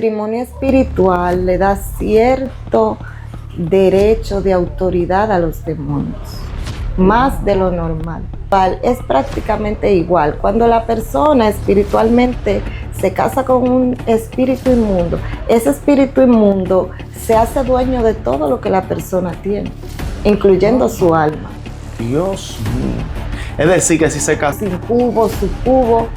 matrimonio espiritual le da cierto derecho de autoridad a los demonios, más de lo normal. Es prácticamente igual. Cuando la persona espiritualmente se casa con un espíritu inmundo, ese espíritu inmundo se hace dueño de todo lo que la persona tiene, incluyendo su alma. Dios mío. Es decir, que si se casa... Sin cubo, su cubo.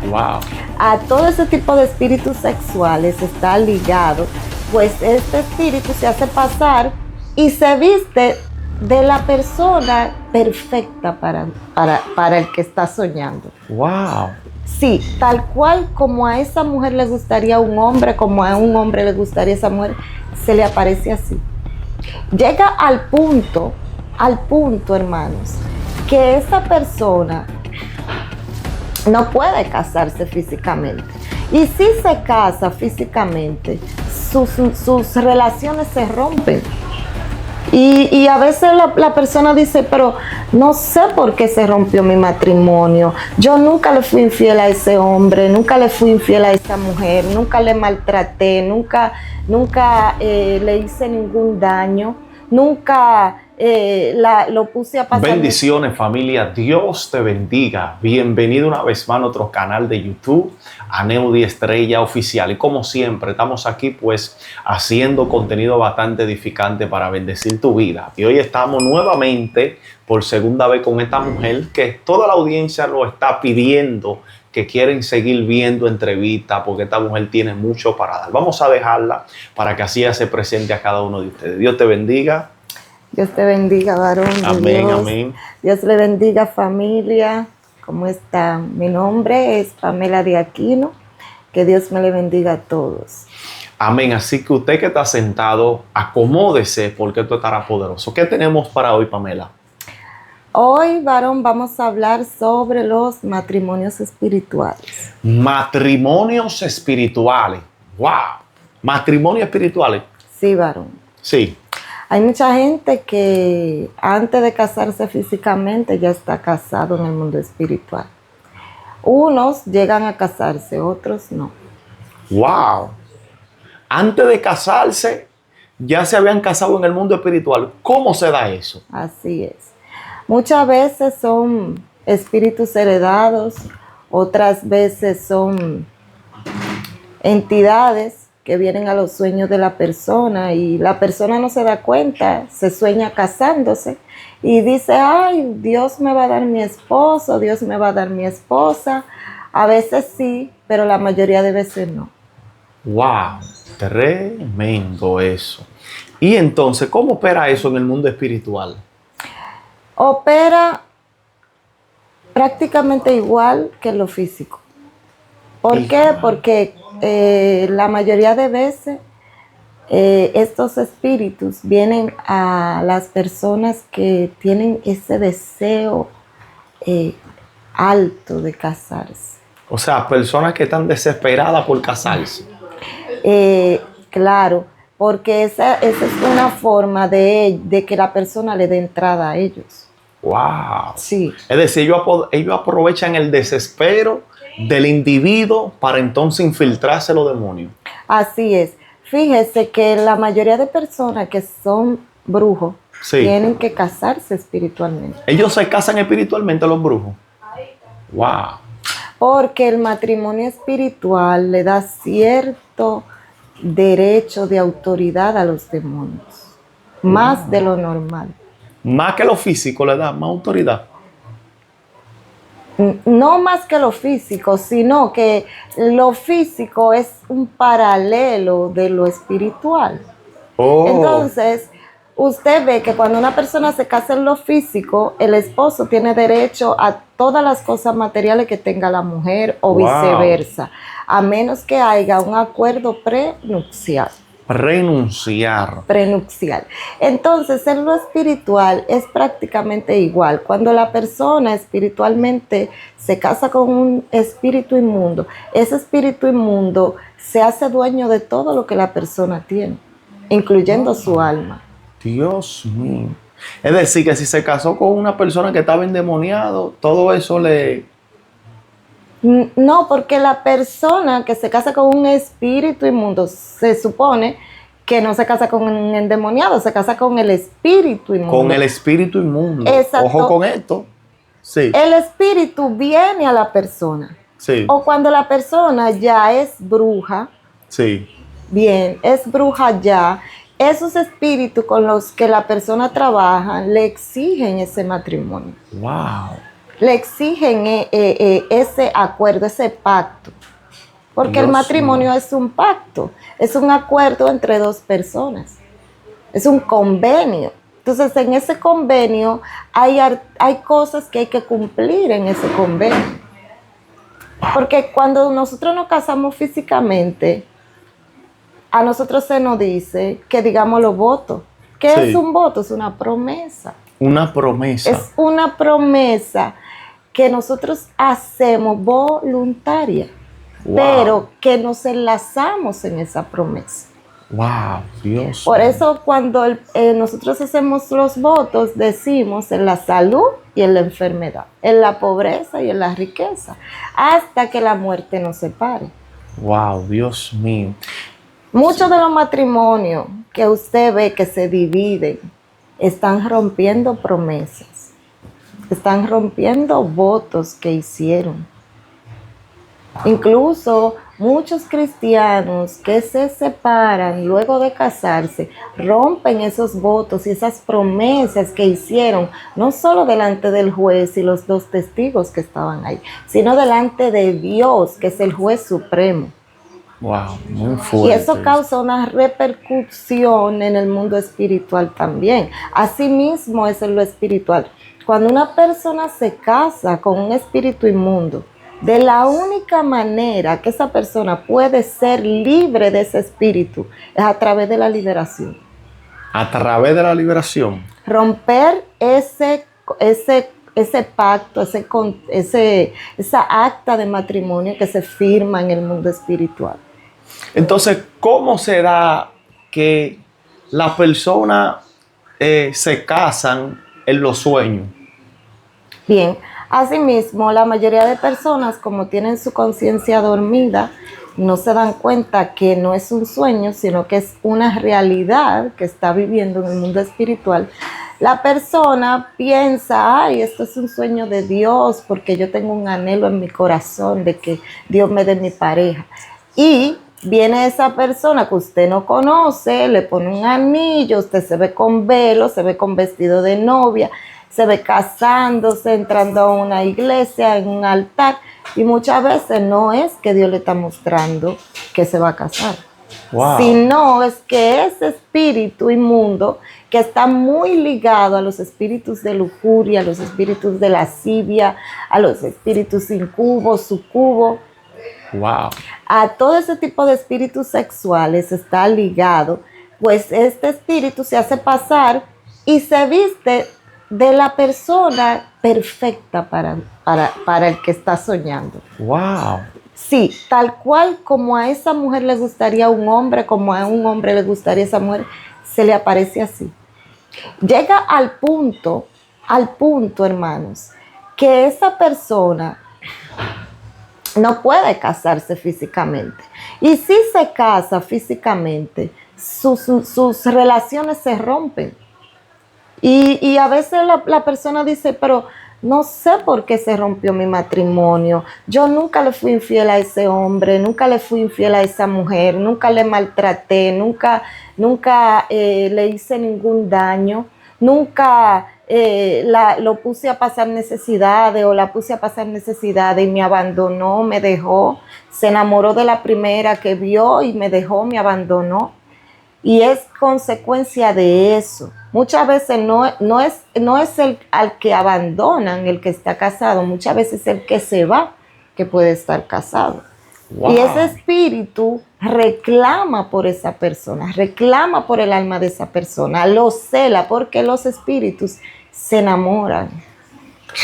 Wow. A todo ese tipo de espíritus sexuales está ligado, pues este espíritu se hace pasar y se viste de la persona perfecta para el que está soñando. Wow. Sí, tal cual como a esa mujer le gustaría un hombre, como a un hombre le gustaría esa mujer, se le aparece así. Llega al punto, hermanos, que esa persona no puede casarse físicamente. Y si se casa físicamente, sus relaciones se rompen. Y a veces la persona dice, pero no sé por qué se rompió mi matrimonio. Yo nunca le fui infiel a ese hombre, nunca le fui infiel a esa mujer, nunca le maltraté, nunca le hice ningún daño, nunca lo puse a pasar. Bendiciones, familia. Dios te bendiga. Bienvenido una vez más a nuestro canal de YouTube, Aneudi Estrella Oficial. Y como siempre, estamos aquí pues haciendo contenido bastante edificante para bendecir tu vida. Y hoy estamos nuevamente por segunda vez con esta mujer que toda la audiencia lo está pidiendo, que quieren seguir viendo entrevistas porque esta mujer tiene mucho para dar. Vamos a dejarla para que así ella se presente a cada uno de ustedes. Dios te bendiga. Dios te bendiga, varón. Amén, Dios. amén. Dios le bendiga, familia. ¿Cómo están? Mi nombre es Pamela de Aquino. Que Dios me le bendiga a todos. Amén. Así que usted que está sentado, acomódese porque esto estará poderoso. ¿Qué tenemos para hoy, Pamela? Hoy, varón, vamos a hablar sobre los matrimonios espirituales. Matrimonios espirituales. ¡Wow! Matrimonios espirituales. Sí, varón. Sí. Hay mucha gente que antes de casarse físicamente ya está casado en el mundo espiritual. Unos llegan a casarse, otros no. ¡Wow! Antes de casarse, ya se habían casado en el mundo espiritual. ¿Cómo se da eso? Así es. Muchas veces son espíritus heredados, otras veces son entidades que vienen a los sueños de la persona y la persona no se da cuenta, se sueña casándose y dice, ay, Dios me va a dar mi esposo, Dios me va a dar mi esposa. A veces sí, pero la mayoría de veces no. ¡Wow! Tremendo eso. Y entonces, ¿cómo opera eso en el mundo espiritual? Opera prácticamente igual que lo físico. ¿Por qué? Porque la mayoría de veces estos espíritus vienen a las personas que tienen ese deseo alto de casarse. O sea, personas que están desesperadas por casarse. Claro, porque esa es una forma de que la persona le dé entrada a ellos. ¡Wow! Sí. Es decir, ellos aprovechan el desespero del individuo para entonces infiltrarse los demonios. Así es. Fíjese que la mayoría de personas que son brujos Sí. tienen que casarse espiritualmente. Ellos se casan espiritualmente, los brujos. ¡Wow! Porque el matrimonio espiritual le da cierto derecho de autoridad a los demonios, más de lo normal. Más que lo físico le da más autoridad. No más que lo físico, sino que lo físico es un paralelo de lo espiritual. Oh. Entonces, usted ve que cuando una persona se casa en lo físico, el esposo tiene derecho a todas las cosas materiales que tenga la mujer o viceversa, a menos que haya un acuerdo prenupcial. Prenupcial. Entonces, en lo espiritual es prácticamente igual. Cuando la persona espiritualmente se casa con un espíritu inmundo, ese espíritu inmundo se hace dueño de todo lo que la persona tiene, incluyendo su alma. Dios mío. Es decir, que si se casó con una persona que estaba endemoniado, todo eso le No, porque la persona que se casa con un espíritu inmundo se supone que no se casa con un endemoniado, se casa con el espíritu inmundo. Con el espíritu inmundo. Exacto. Ojo con esto. Sí. El espíritu viene a la persona. Sí. O cuando la persona ya es bruja, Sí. bien, es bruja ya, esos espíritus con los que la persona trabaja le exigen ese matrimonio. Wow. Le exigen ese acuerdo, ese pacto. Porque Dios el matrimonio mío. es un pacto, es un acuerdo entre dos personas, es un convenio. Entonces, en ese convenio hay cosas que hay que cumplir en ese convenio. Porque cuando nosotros nos casamos físicamente, a nosotros se nos dice que digamos los votos. ¿Qué Sí. es un voto? Es una promesa. Una promesa. Es una promesa que nosotros hacemos voluntaria, Wow. pero que nos enlazamos en esa promesa. Wow, Dios. Por eso cuando nosotros hacemos los votos, decimos en la salud y en la enfermedad, en la pobreza y en la riqueza, hasta que la muerte nos separe. Wow, Dios mío. Muchos de los matrimonios que usted ve que se dividen están rompiendo promesas, están rompiendo votos que hicieron. Incluso muchos cristianos que se separan luego de casarse rompen esos votos y esas promesas que hicieron, no solo delante del juez y los dos testigos que estaban ahí, sino delante de Dios, que es el juez supremo. Wow, muy fuerte. Y eso causa una repercusión en el mundo espiritual también. Asimismo es en lo espiritual. Cuando una persona se casa con un espíritu inmundo, de la única manera que esa persona puede ser libre de ese espíritu es a través de la liberación. A través de la liberación. Romper ese pacto, esa acta de matrimonio que se firma en el mundo espiritual. Entonces, ¿cómo se da que las personas se casan en los sueños? Bien, asimismo, la mayoría de personas, como tienen su conciencia dormida, no se dan cuenta que no es un sueño, sino que es una realidad que está viviendo en el mundo espiritual. La persona piensa, ay, esto es un sueño de Dios, porque yo tengo un anhelo en mi corazón de que Dios me dé mi pareja. Y viene esa persona que usted no conoce, le pone un anillo, usted se ve con velo, se ve con vestido de novia, se ve casándose, entrando a una iglesia, en un altar, y muchas veces no es que Dios le está mostrando que se va a casar, sino es que ese espíritu inmundo, que está muy ligado a los espíritus de lujuria, a los espíritus de lascivia, a los espíritus incubos, sucubos, wow, a todo ese tipo de espíritus sexuales está ligado, pues este espíritu se hace pasar y se viste de la persona perfecta para el que está soñando. Wow. Sí, tal cual como a esa mujer le gustaría un hombre, como a un hombre le gustaría esa mujer, se le aparece así. Llega al punto, hermanos, que esa persona no puede casarse físicamente. Y si se casa físicamente, sus relaciones se rompen. Y a veces la persona dice, pero no sé por qué se rompió mi matrimonio. Yo nunca le fui infiel a ese hombre, nunca le fui infiel a esa mujer, nunca le maltraté, nunca le hice ningún daño, nunca lo puse a pasar necesidades o la puse a pasar necesidades y me abandonó, me dejó, se enamoró de la primera que vio y me dejó, me abandonó. Y es consecuencia de eso. Muchas veces no es al que abandonan el que está casado, muchas veces es el que se va que puede estar casado. Wow. Y ese espíritu reclama por esa persona, reclama por el alma de esa persona, lo cela porque los espíritus se enamoran.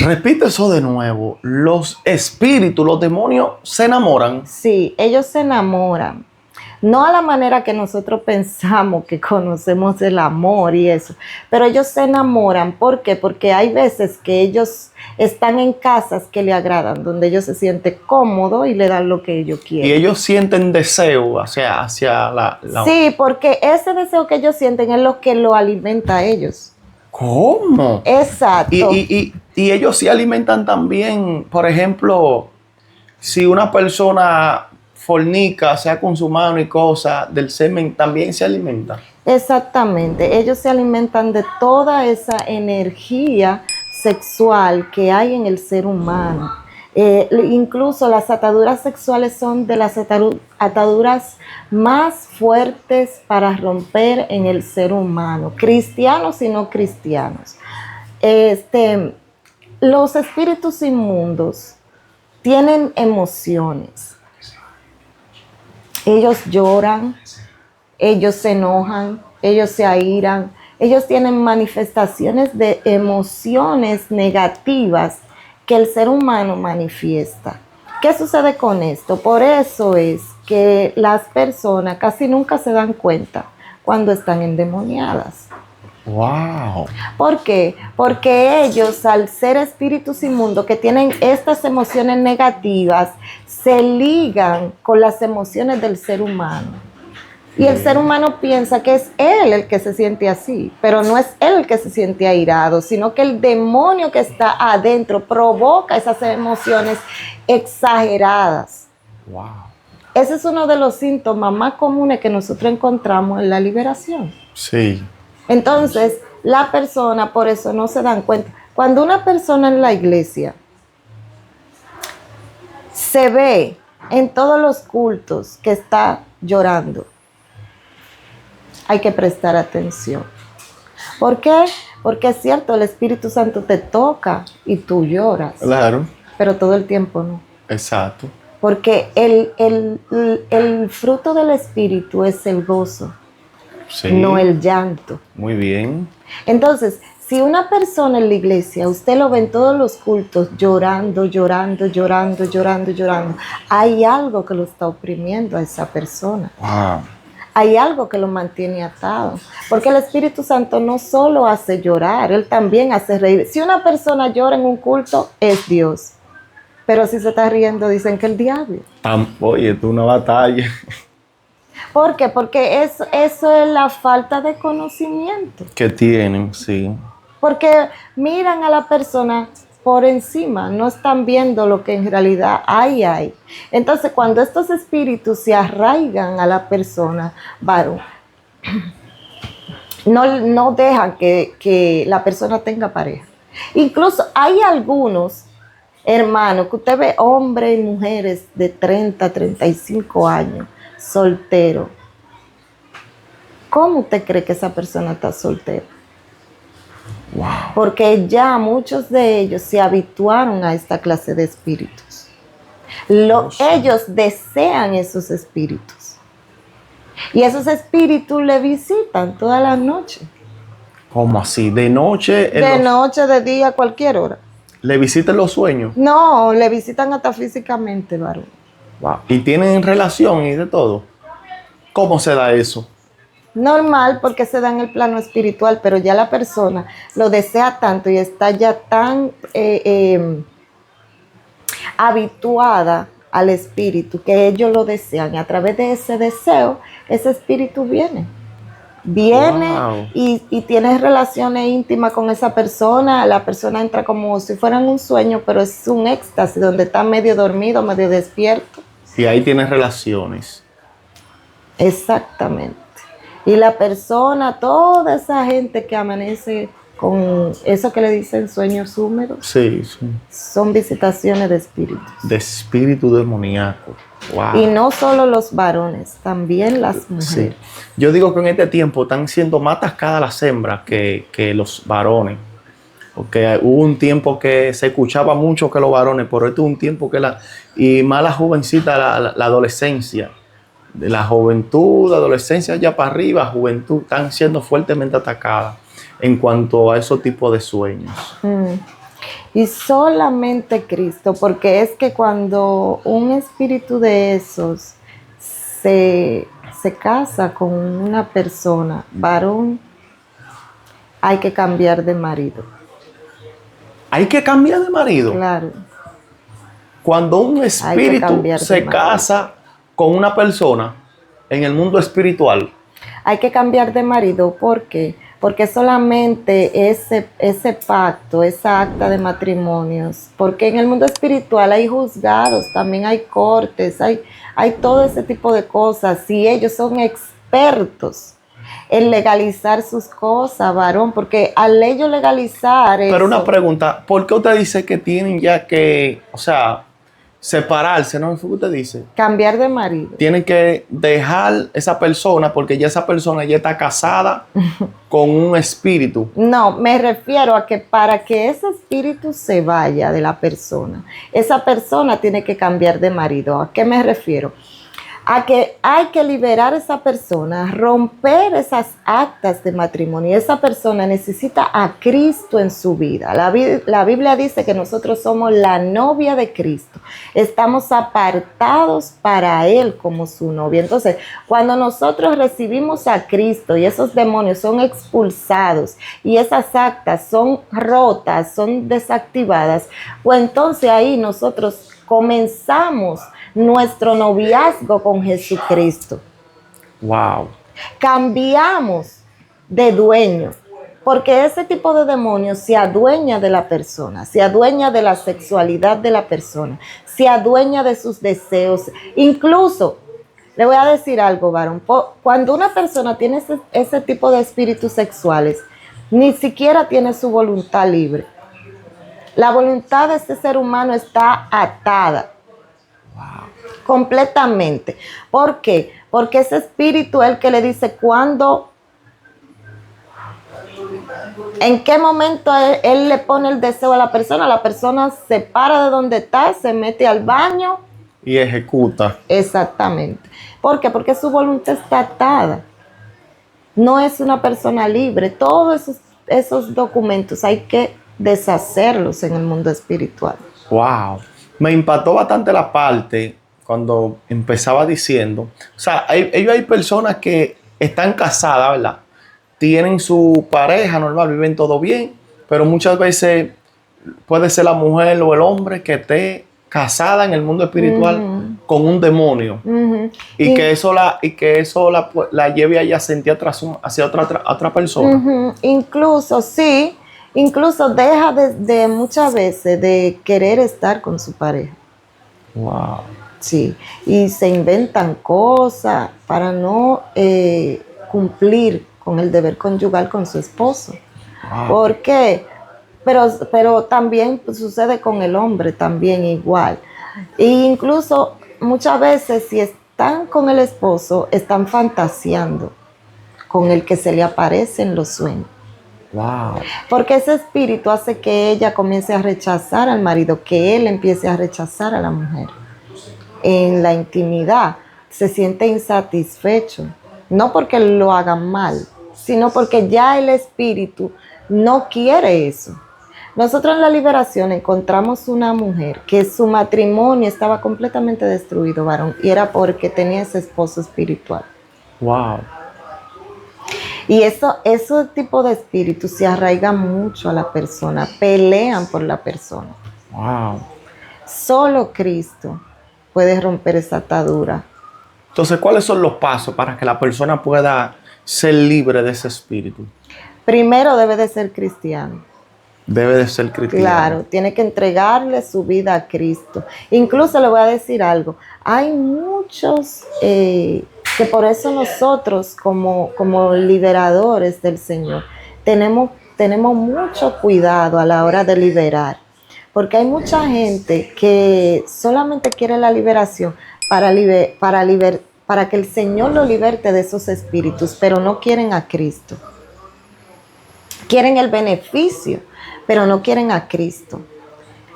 Repite eso de nuevo. Los espíritus, los demonios se enamoran. Sí, ellos se enamoran. No a la manera que nosotros pensamos que conocemos el amor y eso, pero ellos se enamoran. ¿Por qué? Porque hay veces que ellos están en casas que le agradan, donde ellos se sienten cómodos y le dan lo que ellos quieren. Y ellos sienten deseo hacia la... Sí, porque ese deseo que ellos sienten es lo que lo alimenta a ellos. ¿Cómo? Exacto. Y ellos se alimentan también, por ejemplo, si una persona fornica, sea con su mano y cosas, del semen, también se alimenta. Exactamente. Ellos se alimentan de toda esa energía sexual que hay en el ser humano. Incluso las ataduras sexuales son de las ataduras más fuertes para romper en el ser humano, cristianos y no cristianos. Los espíritus inmundos tienen emociones. Ellos lloran, ellos se enojan, ellos se airan, ellos tienen manifestaciones de emociones negativas que el ser humano manifiesta. ¿Qué sucede con esto? Por eso es que las personas casi nunca se dan cuenta cuando están endemoniadas. ¡Wow! ¿Por qué? Porque ellos, al ser espíritus inmundos que tienen estas emociones negativas, se ligan con las emociones del ser humano. Y el ser humano piensa que es él el que se siente así, pero no es él el que se siente airado, sino que el demonio que está adentro provoca esas emociones exageradas. ¡Wow! Ese es uno de los síntomas más comunes que nosotros encontramos en la liberación. Sí. Entonces, la persona, por eso no se dan cuenta. Cuando una persona en la iglesia se ve en todos los cultos que está llorando, hay que prestar atención. ¿Por qué? Porque es cierto, el Espíritu Santo te toca y tú lloras. Claro. Pero todo el tiempo no. Exacto. Porque el fruto del Espíritu es el gozo. Sí. No el llanto. Muy bien. Entonces, si una persona en la iglesia, usted lo ve en todos los cultos llorando, llorando, llorando, llorando, llorando, hay algo que lo está oprimiendo a esa persona. Wow. Hay algo que lo mantiene atado. Porque el Espíritu Santo no solo hace llorar, Él también hace reír. Si una persona llora en un culto, es Dios. Pero si se está riendo, dicen que el diablo. Oye, esto es una batalla. ¿Por qué? Porque eso es la falta de conocimiento. Que tienen, sí. Porque miran a la persona por encima, no están viendo lo que en realidad hay. Entonces, cuando estos espíritus se arraigan a la persona, varón, no dejan que la persona tenga pareja. Incluso hay algunos hermanos que usted ve, hombres y mujeres de 30, 35 años, solteros. ¿Cómo usted cree que esa persona está soltera? Wow. Porque ya muchos de ellos se habituaron a esta clase de espíritus. Ellos desean esos espíritus. Y esos espíritus le visitan todas las noches. ¿Cómo así? ¿De noche? De noche, de día, a cualquier hora. ¿Le visitan los sueños? No, le visitan hasta físicamente, varón. Wow. ¿Y tienen relación y de todo? ¿Cómo se da eso? Normal, porque se da en el plano espiritual, pero ya la persona lo desea tanto y está ya tan habituada al espíritu que ellos lo desean. Y a través de ese deseo, ese espíritu viene. Wow. y tienes relaciones íntimas con esa persona. La persona entra como si fuera en un sueño, pero es un éxtasis donde está medio dormido, medio despierto. Y ahí tienes relaciones. Exactamente. Y la persona, toda esa gente que amanece con eso que le dicen sueños húmedos, Sí, sí. son visitaciones de espíritus. De espíritu demoníaco. Wow. Y no solo los varones, también las mujeres. Sí. Yo digo que en este tiempo están siendo más atascadas las hembras que los varones. Porque hubo un tiempo que se escuchaba mucho que los varones, pero este es un tiempo que y más la jovencita, la adolescencia. De la juventud, adolescencia ya para arriba, juventud, están siendo fuertemente atacadas en cuanto a esos tipos de sueños. Y solamente Cristo, porque es que cuando un espíritu de esos se se casa con una persona, varón, hay que cambiar de marido. Hay que cambiar de marido. Claro. Cuando un espíritu se casa con una persona en el mundo espiritual. Hay que cambiar de marido, ¿por qué? Porque solamente ese pacto, esa acta de matrimonios, porque en el mundo espiritual hay juzgados, también hay cortes, hay todo ese tipo de cosas, y ellos son expertos en legalizar sus cosas, varón, porque al ellos legalizar eso... Pero una pregunta, ¿por qué usted dice que tienen ya que, o sea, separarse, ¿no? ¿Qué usted dice? Cambiar de marido. Tienen que dejar esa persona porque ya esa persona ya está casada con un espíritu. No, me refiero a que para que ese espíritu se vaya de la persona, esa persona tiene que cambiar de marido. ¿A qué me refiero? A que hay que liberar a esa persona, romper esas actas de matrimonio. Esa persona necesita a Cristo en su vida. La Biblia dice que nosotros somos la novia de Cristo. Estamos apartados para Él como su novia. Entonces, cuando nosotros recibimos a Cristo y esos demonios son expulsados y esas actas son rotas, son desactivadas, pues entonces ahí nosotros comenzamos nuestro noviazgo con Jesucristo. Wow. Cambiamos de dueño, porque ese tipo de demonios se adueña de la persona, se adueña de la sexualidad de la persona, se adueña de sus deseos. Incluso, le voy a decir algo, varón, cuando una persona tiene ese tipo de espíritus sexuales, ni siquiera tiene su voluntad libre. La voluntad de este ser humano está atada. Completamente. ¿Por qué? Porque ese espíritu es el que le dice cuándo, en qué momento él le pone el deseo a la persona se para de donde está, se mete al baño y ejecuta. Exactamente. ¿Por qué? Porque su voluntad está atada. No es una persona libre. Todos esos documentos hay que deshacerlos en el mundo espiritual. Wow. Me impactó bastante la parte cuando empezaba diciendo, o sea, hay personas que están casadas, ¿verdad? Tienen su pareja normal, viven todo bien, pero muchas veces puede ser la mujer o el hombre que esté casada en el mundo espiritual con un demonio y que eso la lleve a ella a sentir hacia otra persona. Incluso deja de muchas veces de querer estar con su pareja. Wow. Sí, y se inventan cosas para no cumplir con el deber conyugal con su esposo. Wow. ¿Por qué? Pero también sucede con el hombre, también igual. E incluso muchas veces si están con el esposo, están fantaseando con el que se le aparece en los sueños. Wow. Porque ese espíritu hace que ella comience a rechazar al marido, que él empiece a rechazar a la mujer. En la intimidad se siente insatisfecho, no porque lo hagan mal, sino porque ya el espíritu no quiere eso. Nosotros en la liberación encontramos una mujer que su matrimonio estaba completamente destruido, varón, y era porque tenía ese esposo espiritual. Wow. Y ese tipo de espíritus se arraigan mucho a la persona, pelean por la persona. Wow. Solo Cristo puede romper esa atadura. Entonces, ¿cuáles son los pasos para que la persona pueda ser libre de ese espíritu? Primero debe de ser cristiano. Debe de ser cristiano. Claro, tiene que entregarle su vida a Cristo. Incluso le voy a decir algo. Hay muchos que por eso nosotros como liberadores del Señor tenemos mucho cuidado a la hora de liberar. Porque hay mucha gente que solamente quiere la liberación para que el Señor lo liberte de esos espíritus, pero no quieren a Cristo. Quieren el beneficio, pero no quieren a Cristo.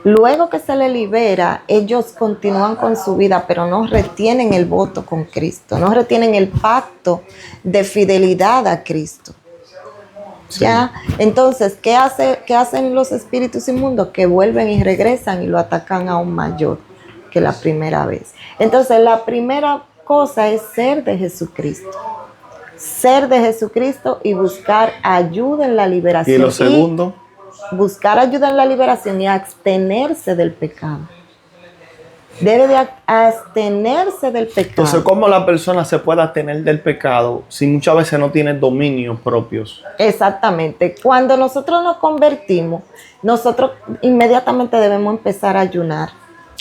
Luego que se le libera, ellos continúan con su vida, pero no retienen el voto con Cristo, no retienen el pacto de fidelidad a Cristo. Sí. ¿Ya? Entonces, ¿qué hacen los espíritus inmundos? Que vuelven y regresan y lo atacan aún mayor que la primera vez. Entonces, la primera cosa es ser de Jesucristo. Ser de Jesucristo y buscar ayuda en la liberación. ¿Y lo segundo? Buscar ayuda en la liberación y abstenerse del pecado. Debe de abstenerse del pecado. Entonces, ¿cómo la persona se puede abstener del pecado si muchas veces no tiene dominios propios? Exactamente. Cuando nosotros nos convertimos, nosotros inmediatamente debemos empezar a ayunar,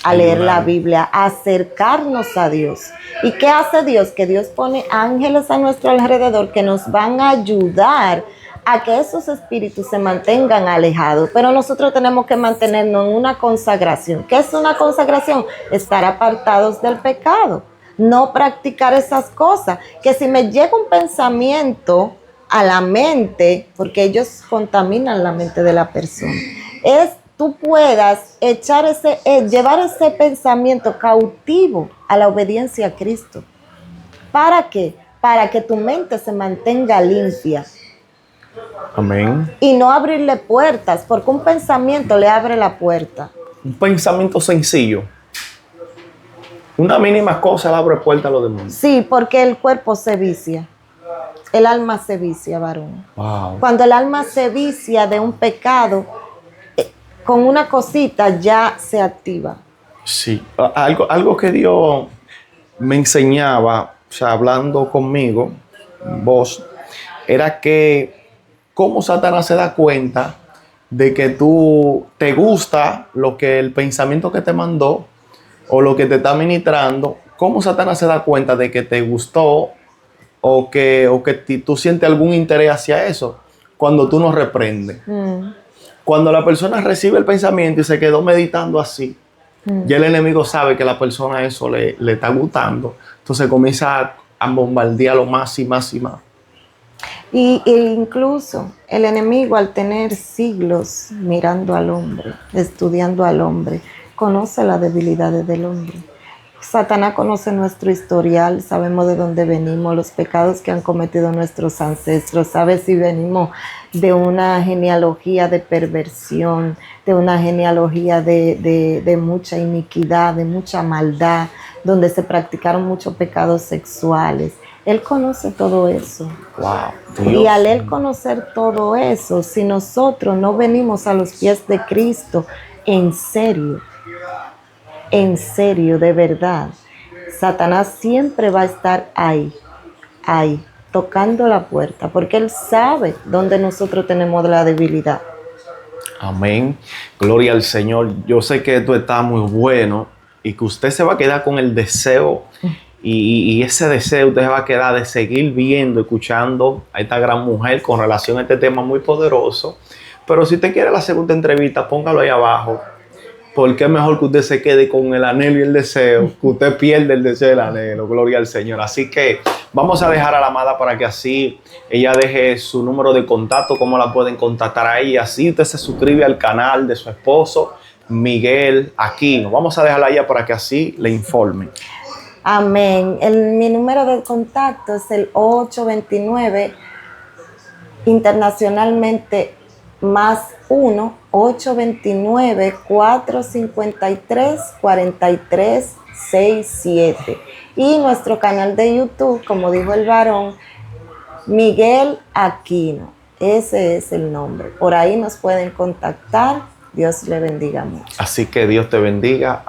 a leer la Biblia, a acercarnos a Dios. ¿Y qué hace Dios? Que Dios pone ángeles a nuestro alrededor que nos van a ayudar a que esos espíritus se mantengan alejados. Pero nosotros tenemos que mantenernos en una consagración. ¿Qué es una consagración? Estar apartados del pecado. No practicar esas cosas. Que si me llega un pensamiento a la mente, porque ellos contaminan la mente de la persona, tú puedas llevar ese pensamiento cautivo a la obediencia a Cristo. ¿Para qué? Para que tu mente se mantenga limpia. Amén. Y no abrirle puertas, porque un pensamiento le abre la puerta. Un pensamiento sencillo. Una mínima cosa le abre puerta a los demonios. Sí, porque el cuerpo se vicia. El alma se vicia, varón. Wow. Cuando el alma se vicia de un pecado, con una cosita ya se activa. Sí, algo que Dios me enseñaba, o sea, hablando conmigo, vos, era que cómo Satanás se da cuenta de que tú te gusta lo que el pensamiento que te mandó o lo que te está ministrando, cómo Satanás se da cuenta de que te gustó o que tú sientes algún interés hacia eso cuando tú no reprendes. Cuando la persona recibe el pensamiento y se quedó meditando así, ya el enemigo sabe que la persona eso le está gustando. Entonces comienza a bombardearlo más y más y más. Y incluso el enemigo, al tener siglos mirando al hombre, estudiando al hombre, conoce las debilidades del hombre. Satanás conoce nuestro historial, sabemos de dónde venimos, los pecados que han cometido nuestros ancestros, sabe si venimos de una genealogía de perversión, de una genealogía de mucha iniquidad, de mucha maldad, donde se practicaron muchos pecados sexuales. Él conoce todo eso. Wow, Dios. Y al él conocer todo eso, si nosotros no venimos a los pies de Cristo en serio, de verdad, Satanás siempre va a estar ahí, tocando la puerta, porque él sabe dónde nosotros tenemos la debilidad. Amén. Gloria al Señor. Yo sé que esto está muy bueno y que usted se va a quedar con el deseo y ese deseo usted se va a quedar de seguir viendo, escuchando a esta gran mujer con relación a este tema muy poderoso. Pero si usted quiere la segunda entrevista, póngalo ahí abajo. Porque es mejor que usted se quede con el anhelo y el deseo, que usted pierda el deseo y el anhelo. Gloria al Señor. Así que vamos a dejar a la amada para que así ella deje su número de contacto, cómo la pueden contactar a ella. Así usted se suscribe al canal de su esposo, Miguel Aquino. Vamos a dejarla a ella para que así le informe. Amén. Mi número de contacto es el 829, internacionalmente +1 829-453-4367. Y nuestro canal de YouTube, como dijo el varón, Miguel Aquino. Ese es el nombre. Por ahí nos pueden contactar. Dios le bendiga mucho. Así que Dios te bendiga.